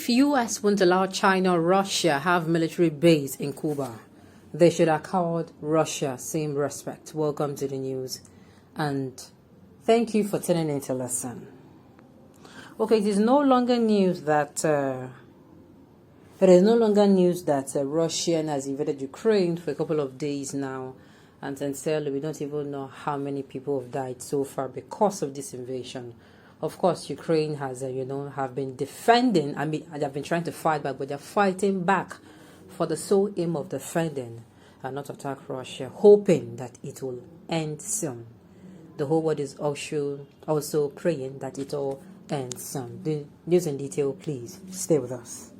If US won't allow China or Russia have military base in Cuba, they should accord Russia same respect. Welcome to the news, and thank you for tuning in to listen. Okay, it is no longer news that Russia has invaded Ukraine for a couple of days now, and sincerely, we don't even know how many people have died so far because of this invasion. Of course, Ukraine has, have been defending. They've been trying to fight back, but they're fighting back for the sole aim of defending and not attack Russia, hoping that it will end soon. The whole world is also praying that it all ends soon. The news in detail, please stay with us.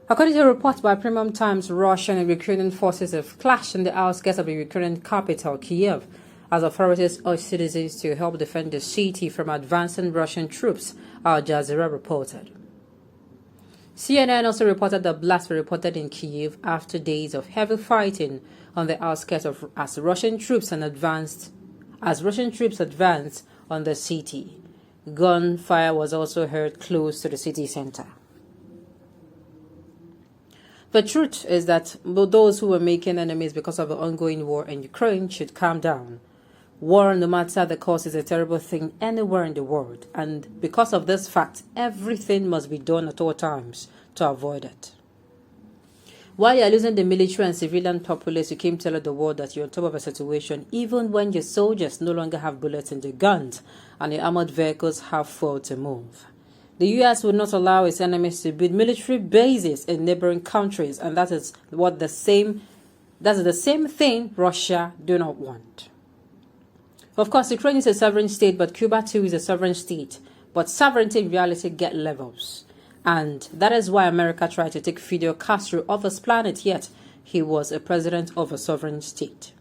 According to a report by Premium Times, Russian and Ukrainian forces have clashed in the outskirts of the Ukrainian capital, Kiev, as authorities urge citizens to help defend the city from advancing Russian troops, Al Jazeera reported. CNN also reported that blasts were reported in Kiev after days of heavy fighting on the outskirts as Russian troops advanced on the city. Gunfire was also heard close to the city center. The truth is that those who were making enemies because of the ongoing war in Ukraine should calm down. War, no matter the cause, is a terrible thing anywhere in the world, and because of this fact, everything must be done at all times to avoid it. While you are losing the military and civilian populace, you came to tell the world that you're on top of a situation, even when your soldiers no longer have bullets in their guns and your armored vehicles have fuel to move. The U.S. will not allow its enemies to build military bases in neighboring countries, and that is the same thing Russia do not want. Of course, Ukraine is a sovereign state, but Cuba too is a sovereign state. But sovereignty in reality get levels. And that is why America tried to take Fidel Castro off this planet, yet he was a president of a sovereign state.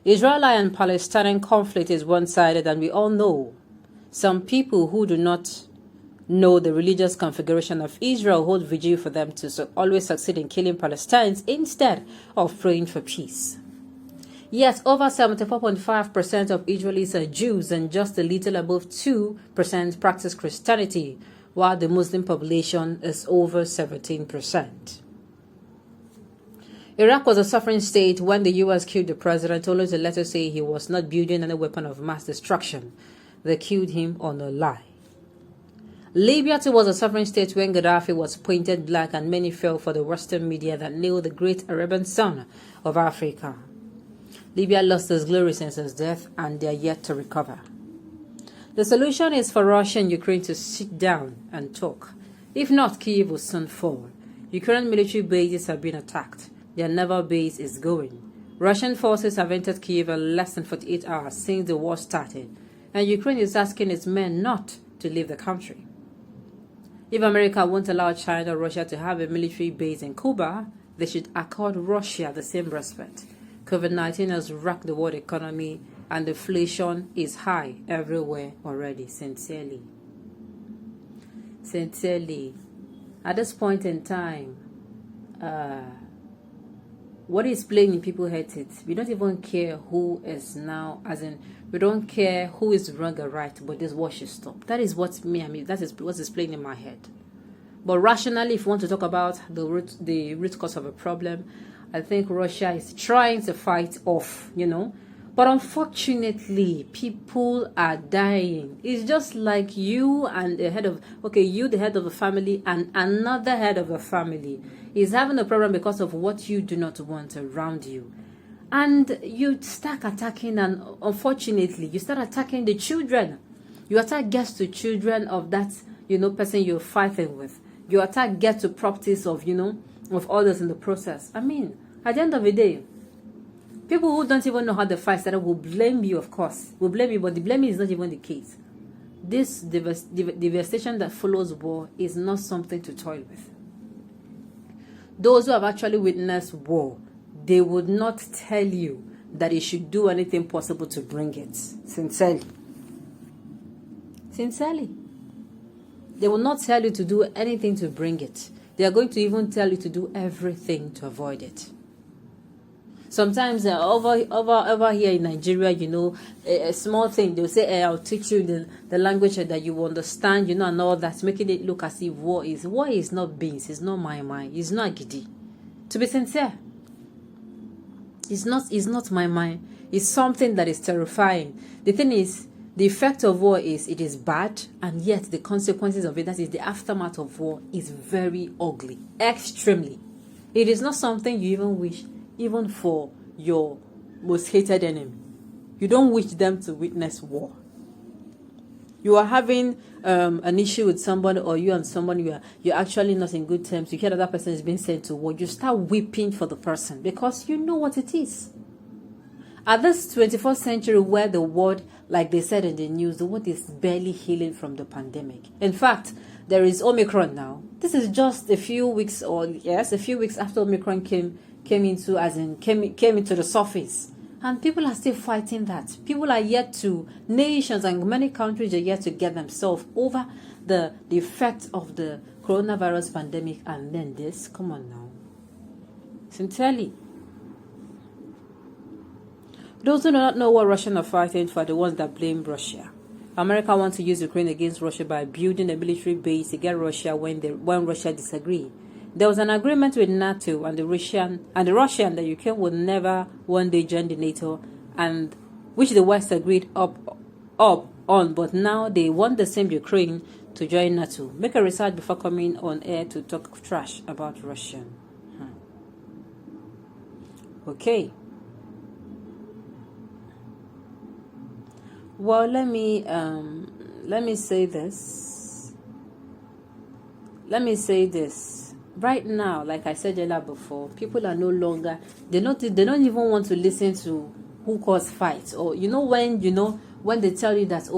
Israeli and Palestinian conflict is one-sided, and we all know some people who do not know the religious configuration of Israel hold vigil for them to always succeed in killing Palestinians instead of praying for peace. Yet, over 74.5% of Israelis are Jews and just a little above 2% practice Christianity, while the Muslim population is over 17%. Iraq was a sovereign state when the U.S. killed the president, only to later say he was not building any weapon of mass destruction. They killed him on a lie. Libya too was a sovereign state when Gaddafi was painted black, and many fell for the Western media that knew the great Arabian son of Africa. Libya lost its glory since his death, and they are yet to recover. The solution is for Russia and Ukraine to sit down and talk. If not, Kyiv will soon fall. Ukrainian military bases have been attacked. Their naval base is going. Russian forces have entered Kyiv in less than 48 hours since the war started, and Ukraine is asking its men not to leave the country. If America won't allow China or Russia to have a military base in Cuba, they should accord Russia the same respect. COVID-19 has wrecked the world economy, and inflation is high everywhere already. Sincerely. At this point in time, what is playing in people's heads, we don't even care who is now, we don't care who is wrong or right, but this war should stop. That is what that is what is playing in my head. But rationally, if you want to talk about the root cause of a problem, I think Russia is trying to fight off, But unfortunately, people are dying. It's just like you and the head of a family, and another head of a family is having a problem because of what you do not want around you. And you start attacking, and unfortunately, you start attacking the children. You attack gets to children of that, person you're fighting with. You attack get to properties of others in the process. At the end of the day, people who don't even know how the fight started will blame you, of course. Will blame you, but the blaming is not even the case. This devastation that follows war is not something to toy with. Those who have actually witnessed war, they would not tell you that you should do anything possible to bring it. Sincerely. They will not tell you to do anything to bring it. They are going to even tell you to do everything to avoid it. Sometimes over here in Nigeria, a small thing, they'll say, I'll teach you the language that you understand, and all that, making it look as if war is not beans, it's not my mind, it's not gidi. To be sincere, it's not my mind. It's something that is terrifying. The thing is, the effect of war is it is bad, and yet the consequences of it, that is the aftermath of war, is very ugly, extremely. It is not something you even wish, even for your most hated enemy. You don't wish them to witness war. You are having an issue with somebody, or you and somebody, you're actually not in good terms. You hear that person is being sent to war. You start weeping for the person because you know what it is. At this 21st century, where the world, like they said in the news, the world is barely healing from the pandemic. In fact, there is Omicron now. This is just a few weeks after Omicron came into the surface. And people are still fighting that. People are nations and many countries are yet to get themselves over the effect of the coronavirus pandemic, and then this. Come on now. Sincerely. Those who do not know what Russians are fighting for are the ones that blame Russia. America wants to use Ukraine against Russia by building a military base to get Russia when Russia disagree. There was an agreement with NATO and the Russian that Ukraine would never one day join the NATO, and which the West agreed up on, but now they want the same Ukraine to join NATO. Make a research before coming on air to talk trash about Russia. Okay. Well, let me say this. Right now, like I said earlier before, people are no longer, they don't even want to listen to who caused fights, or when they tell you that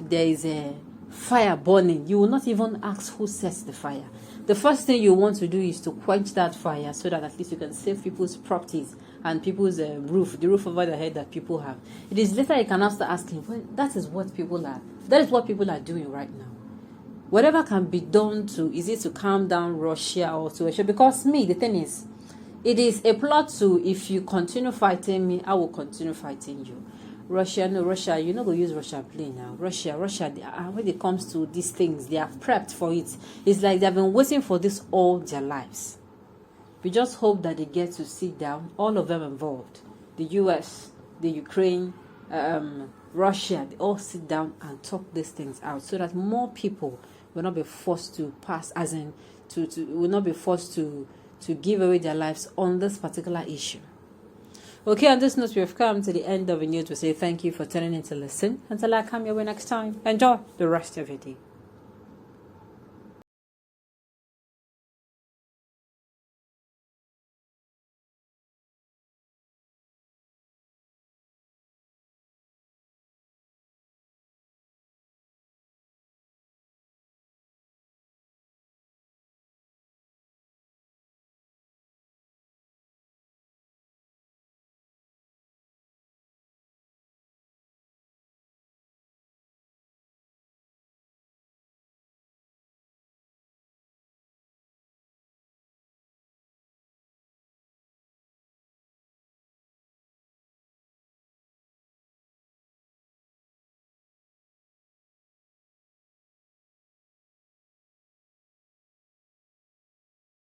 there is a fire burning, you will not even ask who sets the fire. The first thing you want to do is to quench that fire so that at least you can save people's properties and people's the roof over their head that people have. It is later you can now start asking, well, that is what people are doing right now. Whatever can be done is it to calm down Russia or to Russia? Because the thing is, it is a plot to, if you continue fighting me, I will continue fighting you. Russia, you're not going to use Russia play now. Russia, when it comes to these things, they have prepped for it. It's like they've been waiting for this all their lives. We just hope that they get to sit down, all of them involved. The US, the Ukraine, Russia, they all sit down and talk these things out so that more people will not be forced to will not be forced to give away their lives on this particular issue. Okay, on this note, we have come to the end of the news. We say thank you for tuning in to listen. Until I come your way next time, enjoy the rest of your day.